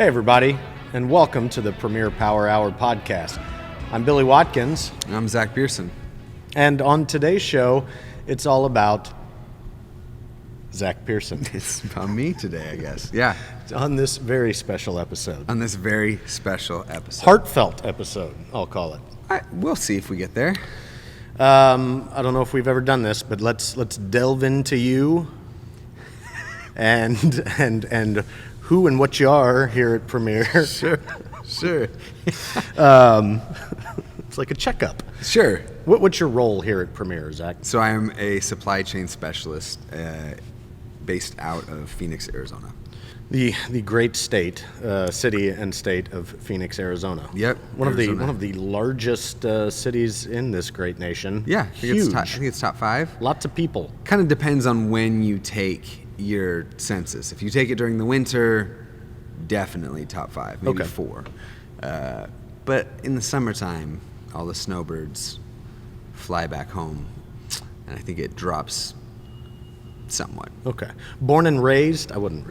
Hey, everybody, and welcome to the Premier Power Hour podcast. I'm Billy Watkins. And I'm Zach Pearson. And on today's show, it's all about Zach Pearson. It's about me today, I guess. Yeah. On this very special episode. On this very special episode. Heartfelt episode, I'll call it. We'll see if we get there. I don't know if we've ever done this, but let's delve into you and who and what you are here at Premier. Sure. It's like a checkup. Sure. What's your role here at Premier, Zach? So I am a supply chain specialist based out of Phoenix, Arizona. The great city and state of Phoenix, Arizona. Yep. One of the largest cities in this great nation. Yeah. Huge. I think it's top 5. Lots of people. Kind of depends on when you take your census. If you take it during the winter, definitely top 5, maybe 4. But in the summertime, all the snowbirds fly back home, and I think it drops somewhat. Okay. Born and raised? I wouldn't.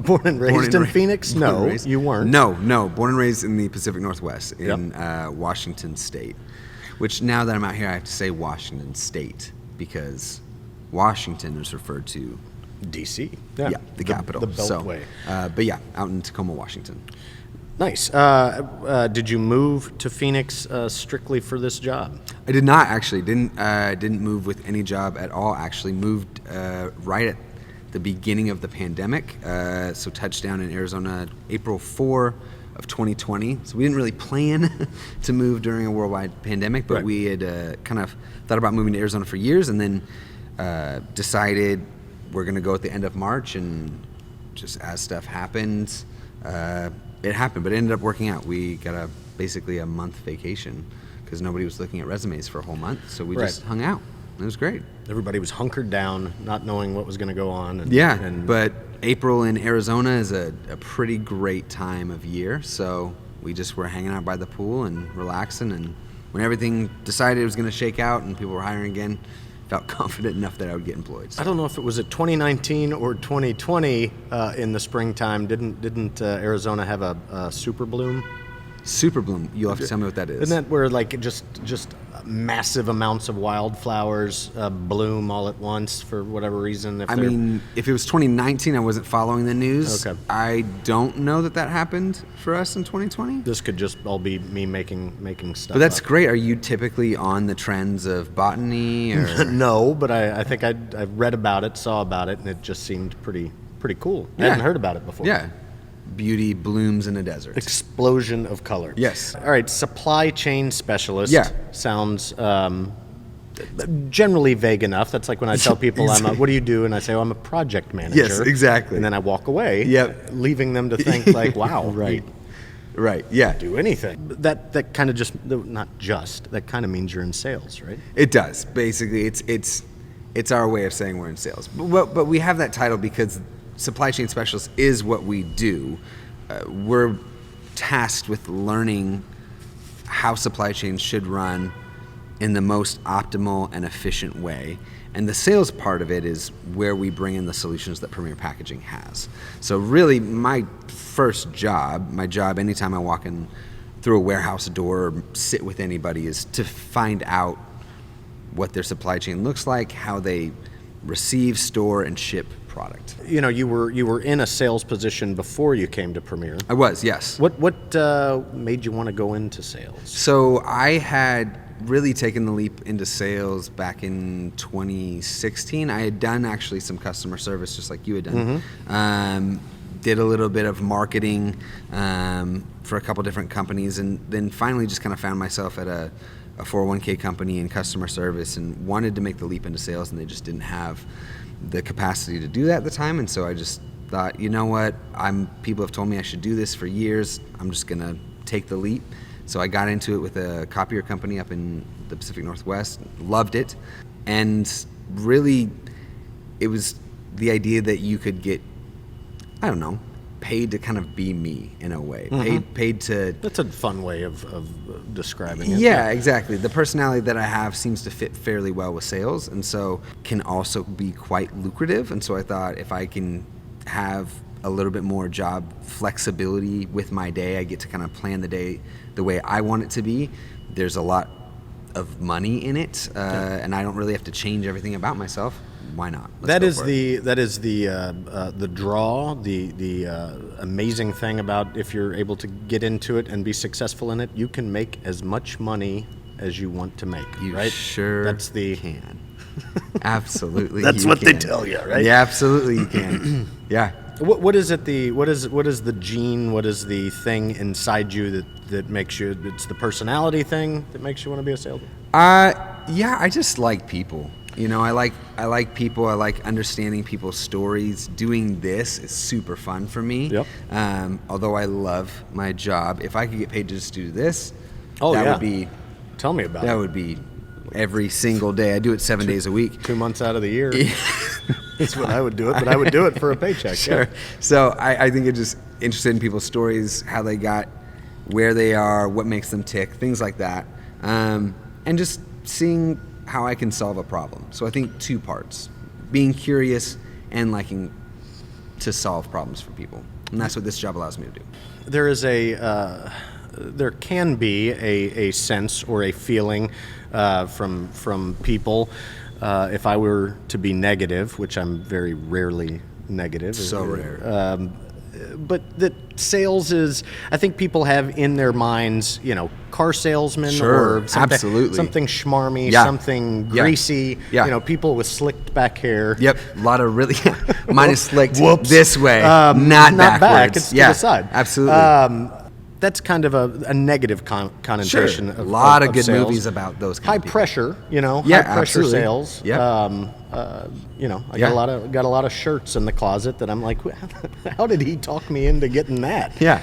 Born and raised in Phoenix? No, you weren't. No. Born and raised in the Pacific Northwest in Washington State, which now that I'm out here, I have to say Washington State because Washington is referred to D.C. Yeah, the capital. The Beltway. But yeah, out in Tacoma, Washington. Nice. Did you move to Phoenix strictly for this job? I did not actually. Didn't move with any job at all. Actually, moved right at the beginning of the pandemic. So touchdown in Arizona April 4 of 2020. So we didn't really plan to move during a worldwide pandemic, but we had kind of thought about moving to Arizona for years, and then decided we're going to go at the end of March, and just as stuff happened, it happened, but it ended up working out. We got basically a month vacation because nobody was looking at resumes for a whole month, so we just hung out. It was great. Everybody was hunkered down, not knowing what was going to go on. But April in Arizona is a pretty great time of year, so we just were hanging out by the pool and relaxing, and when everything decided it was going to shake out and people were hiring again, felt confident enough that I would get employed. So. I don't know if it was at 2019 or 2020 in the springtime. Didn't Arizona have a super bloom? Super bloom. You'll have to tell me what that is. Isn't that where like just massive amounts of wildflowers bloom all at once for whatever reason? If it was 2019, I wasn't following the news. Okay. I don't know that happened for us in 2020. This could just all be me making stuff. But that's up. great. Are you typically on the trends of botany? Or? No, but I think I read about it, saw about it, and it just seemed pretty cool. I hadn't heard about it before. Yeah. Beauty blooms in a desert. Explosion of color. Yes. All right, supply chain specialist. Yeah. Sounds generally vague enough. That's like when I tell people, what do you do? And I say, I'm a project manager. Yes, exactly. And then I walk away, leaving them to think like, wow, Right, yeah. Do anything. That kind of that kind of means you're in sales, right? It does. Basically, it's our way of saying we're in sales. But we have that title because supply chain specialist is what we do. We're tasked with learning how supply chains should run in the most optimal and efficient way. And the sales part of it is where we bring in the solutions that Premier Packaging has. So really my job anytime I walk in through a warehouse door or sit with anybody is to find out what their supply chain looks like, how they receive, store, and ship product. You know, you were in a sales position before you came to Premier. I was, yes. What made you want to go into sales? So I had really taken the leap into sales back in 2016. I had done actually some customer service, just like you had done. Mm-hmm. Did a little bit of marketing for a couple different companies, and then finally just kind of found myself at a 401k company in customer service and wanted to make the leap into sales, and they just didn't have the capacity to do that at the time. And so I just thought, you know what, people have told me I should do this for years. I'm just going to take the leap. So I got into it with a copier company up in the Pacific Northwest, loved it. And really, it was the idea that you could get, I don't know, paid to kind of be me in a way. Mm-hmm. Paid to... That's a fun way of describing it. Yeah, exactly. The personality that I have seems to fit fairly well with sales, and so can also be quite lucrative. And so I thought if I can have a little bit more job flexibility with my day. I get to kind of plan the day the way I want it to be. There's a lot of money in it, and I don't really have to change everything about myself. Why not? That is the draw, the amazing thing about if you're able to get into it and be successful in it, you can make as much money as you want to make. You right? sure That's the can. Absolutely. That's you what they can. tell you, right? Yeah, absolutely you can. Yeah. What is it? What is the gene? What is the thing inside you that makes you? It's the personality thing that makes you want to be a salesman. Yeah. I just like people. You know, I like people. I like understanding people's stories. Doing this is super fun for me. Yep. Although I love my job, if I could get paid to just do this, that would be. Tell me about it. That would be every single day. I do it 7 days a week. 2 months out of the year. That's what I would do it, but I would do it for a paycheck. Sure. Yeah. So I think it's just interested in people's stories, how they got where they are, what makes them tick, things like that, and just seeing how I can solve a problem. So I think 2 parts: being curious and liking to solve problems for people, and that's what this job allows me to do. There is there can be a sense or a feeling from people. If I were to be negative, which I'm very rarely negative. So rare. But that sales is, I think people have in their minds, car salesman Sure, or something, absolutely. something schmarmy, Yeah. something Yeah. greasy, Yeah. People with slicked back hair. Yep, a lot of really. Mine is slicked Whoops. this way, not back, backwards. it's to the side. Absolutely. That's kind of a negative connotation. Sure. A lot of good sales. movies about those kind High of people. pressure, Yeah, high pressure absolutely. sales. Yep. I got a lot of shirts in the closet that I'm like, how did he talk me into getting that? Yeah.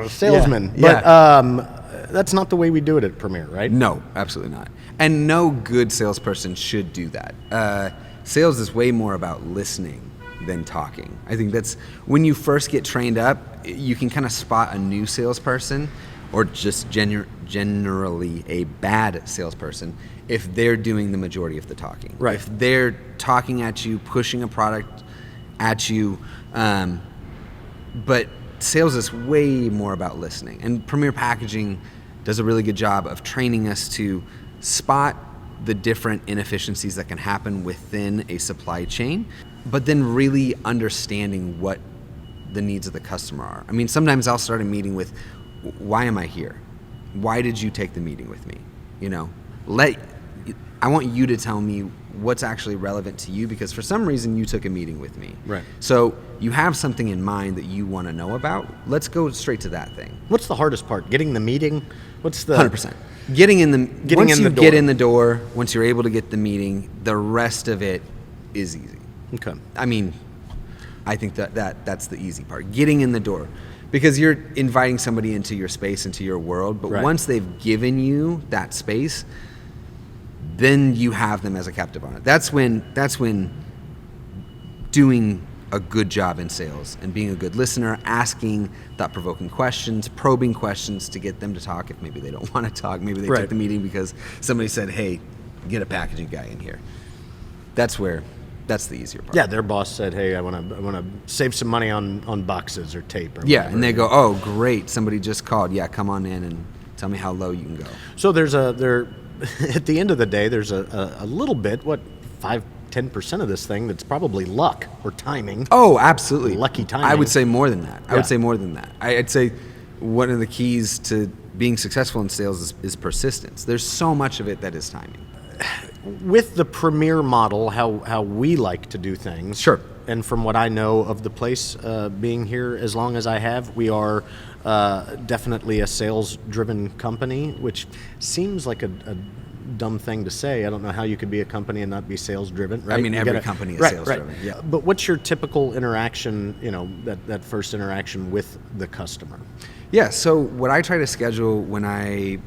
Salesman. Yeah. But that's not the way we do it at Premier, right? No, absolutely not. And no good salesperson should do that. Sales is way more about listening than talking. I think that's when you first get trained up, you can kind of spot a new salesperson or just generally a bad salesperson if they're doing the majority of the talking. Right. If they're talking at you, pushing a product at you, but sales is way more about listening. And Premier Packaging does a really good job of training us to spot the different inefficiencies that can happen within a supply chain, but then really understanding what the needs of the customer are. I mean, sometimes I'll start a meeting with, why am I here? Why did you take the meeting with me? I want you to tell me what's actually relevant to you, because for some reason you took a meeting with me. Right. So you have something in mind that you want to know about. Let's go straight to that thing. What's the hardest part? Getting the meeting? What's the 100%. Once you door. get in the door, once you're able to get the meeting, the rest of it is easy. Okay. I mean, I think that's the easy part. Getting in the door. Because you're inviting somebody into your space, into your world, but Right. once they've given you that space, then you have them as a captive on it. That's when doing a good job in sales and being a good listener, asking thought-provoking questions, probing questions to get them to talk if maybe they don't want to talk. Maybe they Right. took the meeting because somebody said, hey, get a packaging guy in here. That's the easier part. Yeah, their boss said, "Hey, I want to save some money on boxes or tape." Or Yeah, whatever. and they go, oh, great, somebody just called. Yeah, come on in and tell me how low you can go. So at the end of the day, there's a little bit, 5-10% of this thing that's probably luck or timing. Oh, absolutely. Lucky timing. I would say more than that. Yeah. I'd say one of the keys to being successful in sales is persistence. There's so much of it that is timing. With the Premier model, how we like to do things. Sure. And from what I know of the place, being here as long as I have, we are definitely a sales-driven company, which seems like a dumb thing to say. I don't know how you could be a company and not be sales-driven, right? I mean, You every gotta- company is right, sales-driven. right. Yeah. But what's your typical interaction, that first interaction with the customer? Yeah, so what I try to schedule when I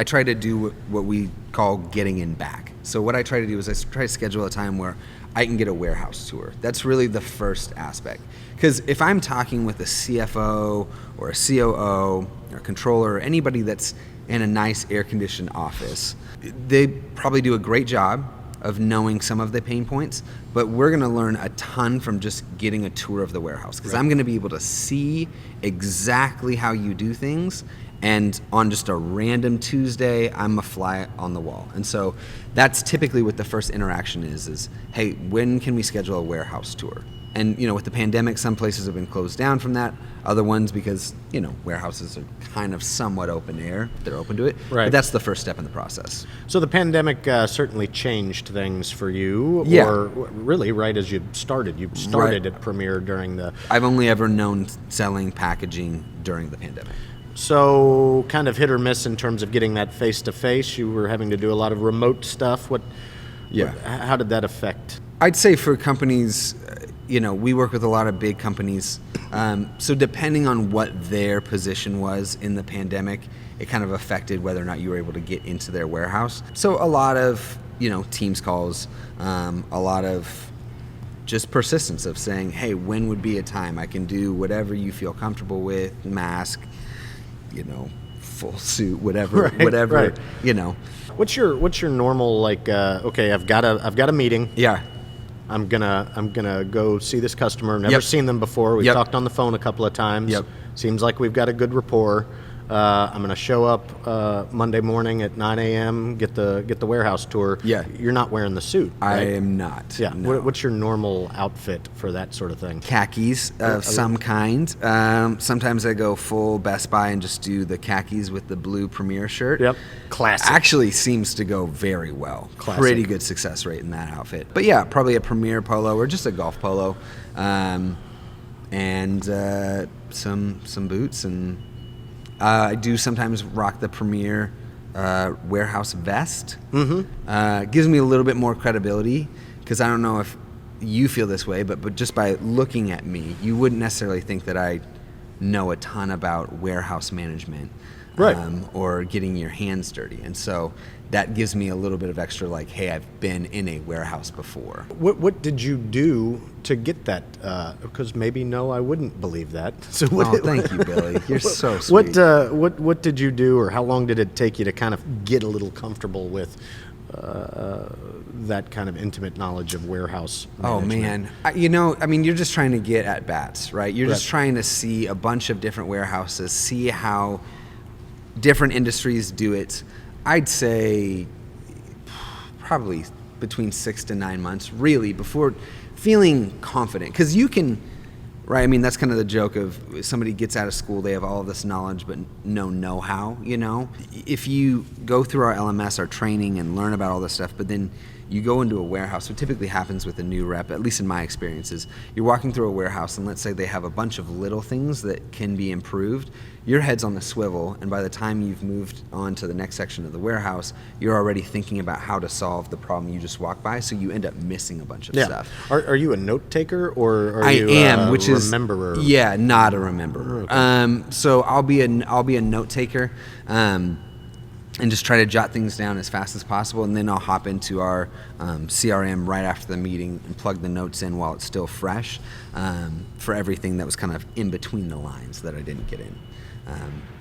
try to do what we call getting in back. So what I try to do is I try to schedule a time where I can get a warehouse tour. That's really the first aspect. Because if I'm talking with a CFO or a COO or a controller or anybody that's in a nice air-conditioned office, they probably do a great job of knowing some of the pain points, but we're going to learn a ton from just getting a tour of the warehouse, because I'm going to be able to see exactly how you do things. And on just a random Tuesday, I'm a fly on the wall. And so that's typically what the first interaction is, hey, when can we schedule a warehouse tour? And, with the pandemic, some places have been closed down from that. Other ones, because, warehouses are kind of somewhat open air. They're open to it. Right. But that's the first step in the process. So the pandemic certainly changed things for you. Yeah. Or really, right as you started. You started at Premier during the... I've only ever known selling packaging during the pandemic. So kind of hit or miss in terms of getting that face-to-face. You were having to do a lot of remote stuff. How did that affect? I'd say for companies, we work with a lot of big companies. So depending on what their position was in the pandemic, it kind of affected whether or not you were able to get into their warehouse. So a lot of, Teams calls, a lot of just persistence of saying, hey, when would be a time I can do whatever you feel comfortable with, mask, full suit, whatever, Right. What's your normal, okay, I've got a meeting. Yeah. I'm gonna go see this customer. Never seen them before. We've talked on the phone a couple of times. Seems like we've got a good rapport. I'm gonna show up Monday morning at 9 a.m. Get the warehouse tour. Yeah. You're not wearing the suit, right? I am not. Yeah. No. What's your normal outfit for that sort of thing? Khakis of some kind. Sometimes I go full Best Buy and just do the khakis with the blue Premier shirt. Yep. Classic. Actually seems to go very well. Classic. Pretty good success rate in that outfit. But yeah, probably a Premier polo or just a golf polo, and some boots, and I do sometimes rock the Premier warehouse vest. Mm-hmm. Gives me a little bit more credibility, because I don't know if you feel this way, but just by looking at me, you wouldn't necessarily think that I know a ton about warehouse management, right, or getting your hands dirty. And so that gives me a little bit of extra, hey, I've been in a warehouse before. What did you do to get that? Because maybe I wouldn't believe that. So thank you, Billy. You're so sweet. What did you do, or how long did it take you to kind of get a little comfortable with that kind of intimate knowledge of warehouse management? Oh man, you're just trying to get at bats, right? You're just trying to see a bunch of different warehouses, see how different industries do it. I'd say probably between 6 to 9 months, really, before feeling confident. Because you can, right? That's kind of the joke of somebody gets out of school, they have all of this knowledge, but no know-how, If you go through our LMS, our training, and learn about all this stuff, but then you go into a warehouse, what typically happens with a new rep, at least in my experiences, you're walking through a warehouse, and let's say they have a bunch of little things that can be improved. Your head's on the swivel, and by the time you've moved on to the next section of the warehouse, you're already thinking about how to solve the problem you just walked by, so you end up missing a bunch of stuff. Are you a note taker, or I you am, a which is rememberer? Yeah, not a rememberer. Okay. So I'll be a note taker, and just try to jot things down as fast as possible, and then I'll hop into our CRM right after the meeting and plug the notes in while it's still fresh, for everything that was kind of in between the lines that I didn't get in.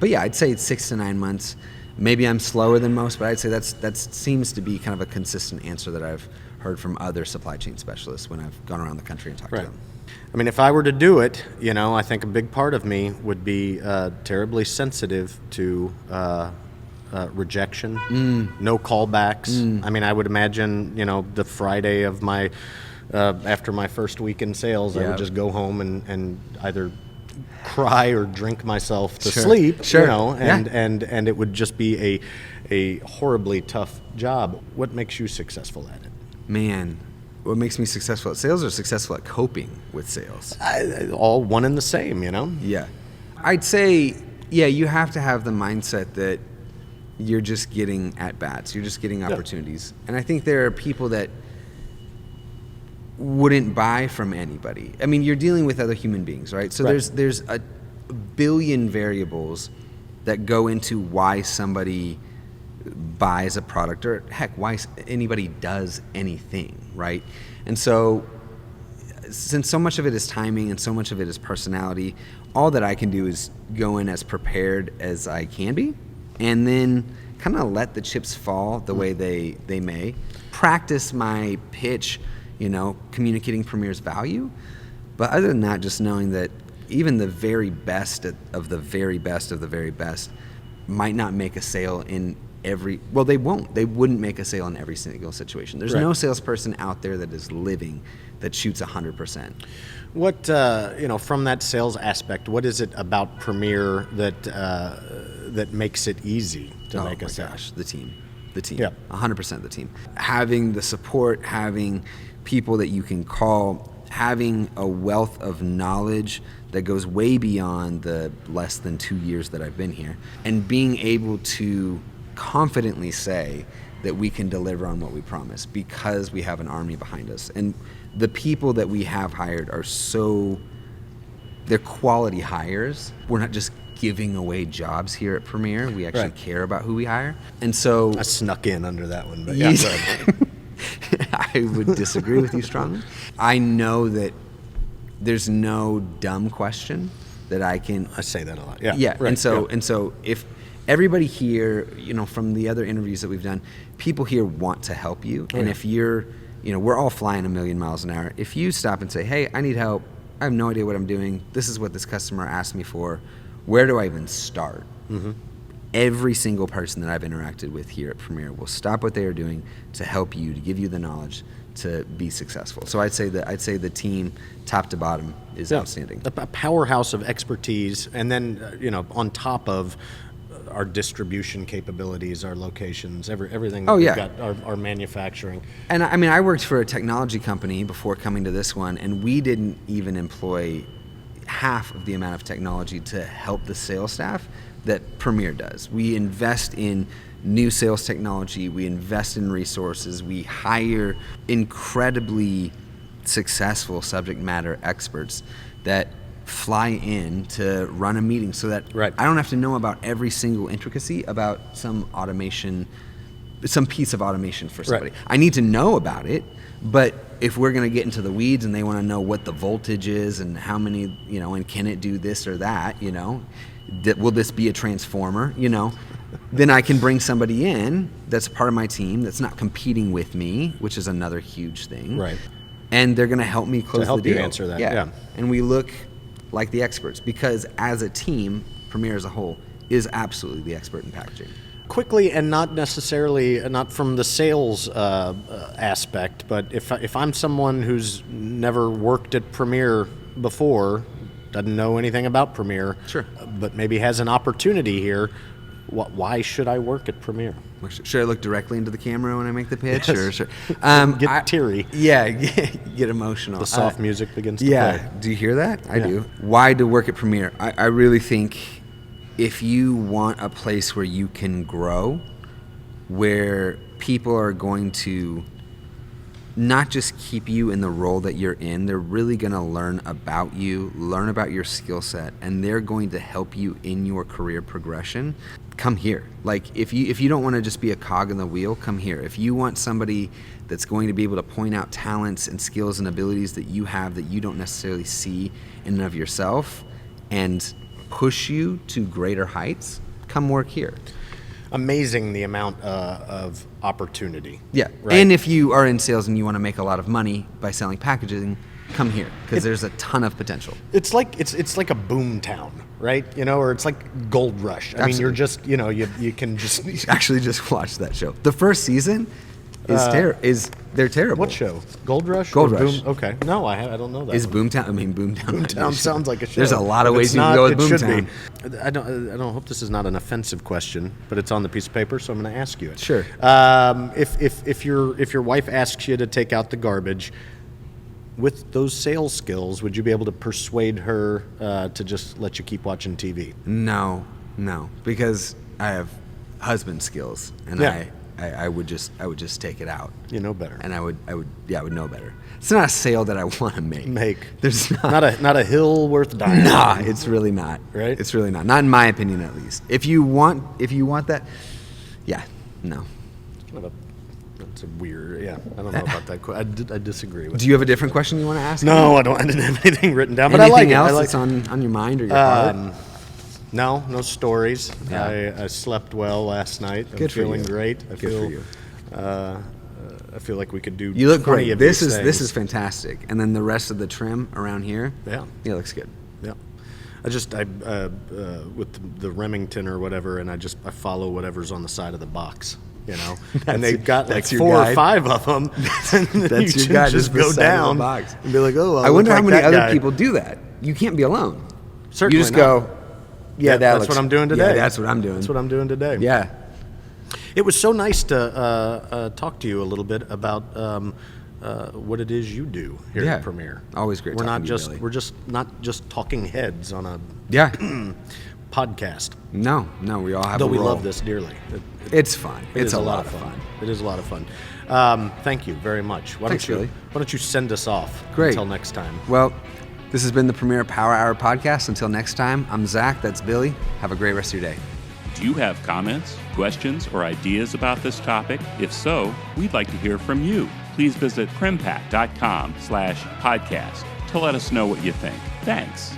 But yeah, I'd say it's 6 to 9 months. Maybe I'm slower than most, but I'd say that seems to be kind of a consistent answer that I've heard from other supply chain specialists when I've gone around the country and talked to them. If I were to do it, I think a big part of me would be terribly sensitive to rejection, no callbacks. I would imagine, the Friday of my, after my first week in sales, I would just go home and either cry or drink myself to sleep, and it would just be a horribly tough job. What makes you successful at it? Man, what makes me successful at sales or successful at coping with sales? All one and the same, Yeah. I'd say, you have to have the mindset that you're just getting at bats, you're just getting opportunities. And I think there are people that wouldn't buy from anybody. You're dealing with other human beings, right? So there's a billion variables that go into why somebody buys a product, or heck, why anybody does anything, right? And so since so much of it is timing and so much of it is personality, all that I can do is go in as prepared as I can be, and then kind of let the chips fall the way they may. Practice my pitch, communicating Premier's value. But other than that, just knowing that even the very best of the very best of the very best might not make a sale in they wouldn't make a sale in every single situation. There's no salesperson out there that is living that shoots 100%. What, from that sales aspect, what is it about Premier that makes it easy to make a sale? Gosh, the team, yeah. 100% the team. Having the support, having people that you can call, having a wealth of knowledge that goes way beyond the less than 2 years that I've been here, and being able to confidently say that we can deliver on what we promise because we have an army behind us. And the people that we have hired they're quality hires. We're not just giving away jobs here at Premier. We actually care about who we hire. And so I snuck in under that one, but I would disagree with you strongly. I know that there's no dumb question that I say that a lot. Yeah. And so if everybody here, from the other interviews that we've done, people here want to help you. And if you're, we're all flying a million miles an hour. If you stop and say, hey, I need help. I have no idea what I'm doing. This is what this customer asked me for. Where do I even start? Mm-hmm. Every single person that I've interacted with here at Premier will stop what they are doing to help you, to give you the knowledge to be successful. So I'd say the team, top to bottom, is outstanding. A powerhouse of expertise, and then on top of our distribution capabilities, our locations, everything that we've got, our manufacturing. And I worked for a technology company before coming to this one, and we didn't even employ half of the amount of technology to help the sales staff that Premier does. We invest in new sales technology, we invest in resources, we hire incredibly successful subject matter experts that fly in to run a meeting so that I don't have to know about every single intricacy about some piece of automation for somebody. I need to know about it, but if we're going to get into the weeds and they want to know what the voltage is and how many, and can it do this or that, will this be a transformer, then I can bring somebody in that's part of my team that's not competing with me, which is another huge thing. Right. And they're going to help me close the deal. You answer that. Yeah. And we look like the experts because as a team, Premier as a whole is absolutely the expert in packaging. Quickly, and not from the sales aspect, but if I'm someone who's never worked at Premier before, doesn't know anything about Premier, but maybe has an opportunity here, why should I work at Premier? Should I look directly into the camera when I make the pitch? Yes. Or get teary. Yeah, get emotional. The soft music begins to play. play. Do you hear that? I do. Why to work at Premier? I really think if you want a place where you can grow, where people are going to not just keep you in the role that you're in, they're really going to learn about you, learn about your skill set, and they're going to help you in your career progression, come here. Like if you don't want to just be a cog in the wheel, come here. If you want somebody that's going to be able to point out talents and skills and abilities that you have that you don't necessarily see in and of yourself and push you to greater heights, come work here. Amazing the amount of opportunity. Yeah, right? And if you are in sales and you want to make a lot of money by selling packaging, come here because there's a ton of potential. It's like a boom town, right? Or it's like Gold Rush. I mean, you're just you can just actually just watch that show. The first season is they're terrible. What show? Gold Rush? Gold Rush. Boom? Okay. No, I don't know that. Is Boomtown? I mean, Boomtown. Boomtown sounds like a show. There's a lot of ways you can go with Boomtown. I don't hope this is not an offensive question, but it's on the piece of paper, so I'm going to ask you it. Sure. If your wife asks you to take out the garbage, with those sales skills, would you be able to persuade her to just let you keep watching TV? No, because I have husband skills, and I would just take it out. You know better. And I would know better. It's not a sale that I want to make. There's not a hill worth dying. Nah, it's really not. Right? It's really not. Not in my opinion, at least. If you want that, no. That's a weird. Yeah, I don't know about that. I disagree with. Do you have a different question you want to ask? No, I don't. I didn't have anything written down. Anything but I like else it. that's on your mind or your heart? No stories. Yeah. I slept well last night. I'm Good for feeling you. great. Good for you. I feel like we could do. You look 20 great. of This these is things. fantastic. And then the rest of the trim around here, Yeah. it looks good. Yeah. I with the Remington or whatever, and I follow whatever's on the side of the box, and they've got like that's your 4 or guide? 5 of them. And then That's you your can guide, just just the go side of the down box. and be like, oh, I wonder how many other guy. people do that. You can't be alone. Certainly you just not. go, yeah, That's looks- what I'm doing today. Yeah, that's what I'm doing. That's what I'm doing today. Yeah. It was so nice to talk to you a little bit about what it is you do here Yeah. at Premiere. Always great We're talking not to you, just Billy. we're just not just talking heads on a Yeah. podcast. No, we all have Though a we role. love this dearly. It's fun. It It's is a lot of fun. It is a lot of fun. Thank you very much. Why Thanks, don't you, Billy. Why don't you send us off Great. until next time? Well, this has been the Premiere Power Hour podcast. Until next time, I'm Zach. That's Billy. Have a great rest of your day. Do you have comments, questions, or ideas about this topic? If so, we'd like to hear from you. Please visit primpack.com/podcast to let us know what you think. Thanks.